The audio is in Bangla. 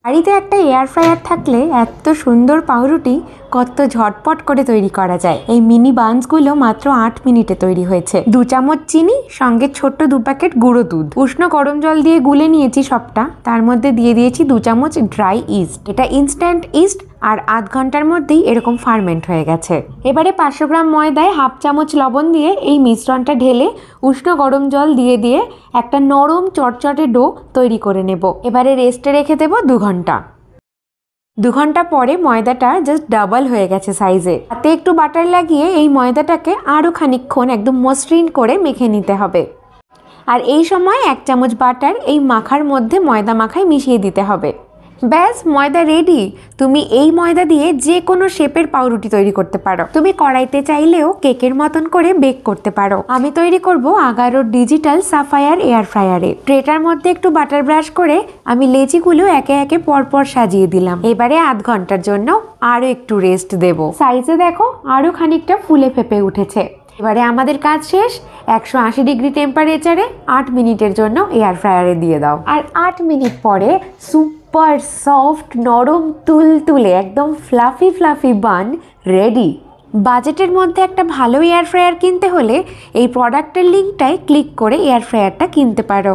বাড়িতে একটা এয়ার ফ্রায়ার থাকলে এত সুন্দর পাউরুটি কত ঝটপট করে তৈরি করা যায়। এই মিনি বানসগুলো মাত্র 8 মিনিটে তৈরি হয়েছে। 2 চামচ চিনি, সঙ্গে ছোট্ট 2 প্যাকেট গুঁড়ো দুধ, উষ্ণ গরম জল দিয়ে গুলে নিয়েছি সবটা। তার মধ্যে দিয়ে দিয়েছি 2 চামচ ড্রাই ইস্ট। এটা ইনস্ট্যান্ট ইস্ট, আর আধ ঘন্টার মধ্যেই এরকম ফার্মেন্ট হয়ে গেছে। এবারে 500 গ্রাম ময়দায় 1/2 চামচ লবণ দিয়ে এই মিশ্রণটা ঢেলে উষ্ণ গরম জল দিয়ে একটা নরম চটচটে ডো তৈরি করে নেব। এবারে রেস্টে রেখে দেবো 2 ঘন্টা। 2 ঘন্টা পরে ময়দাটা জাস্ট ডাবল হয়ে গেছে সাইজে। হাতে একটু বাটার লাগিয়ে এই ময়দাটাকে আরও খানিকক্ষণ একদম মসৃণ করে মেখে নিতে হবে। আর এই সময় 1 চামচ বাটার এই মাখার মধ্যে ময়দা মাখায় মিশিয়ে দিতে হবে। ব্যাস, ময়দা রেডি। তুমি এই ময়দা দিয়ে যে কোনো শেপের পাউরুটি তৈরি করতে পারো। তুমি কড়াইতে চাইলেও কেকের মতন করে বেক করতে পারো। আমি তৈরি করব আগারোর ডিজিটাল সাফায়ার এয়ার ফ্রায়ারে। ট্রেটার মধ্যে একটু বাটার ব্রাশ করে আমি লেচিগুলো একে একে পরপর সাজিয়ে দিলাম। এবারে আধ ঘন্টার জন্য আরো একটু রেস্ট দেব। সাইজে দেখো আরো খানিকটা ফুলে ফেপে উঠেছে। এবারে আমাদের কাজ শেষ। 180 ডিগ্রি টেম্পারেচারে 8 মিনিটের জন্য এয়ার ফ্রায়ারে দিয়ে দাও। আর 8 মিনিট পরে সুপার সফট, নরম, তুলতুলে, একদম ফ্লাফি বান রেডি। বাজেটের মধ্যে একটা ভালো এয়ার ফ্রায়ার কিনতে হলে এই প্রোডাক্টের লিঙ্কটায় ক্লিক করে এয়ার ফ্রায়ারটা কিনতে পারো।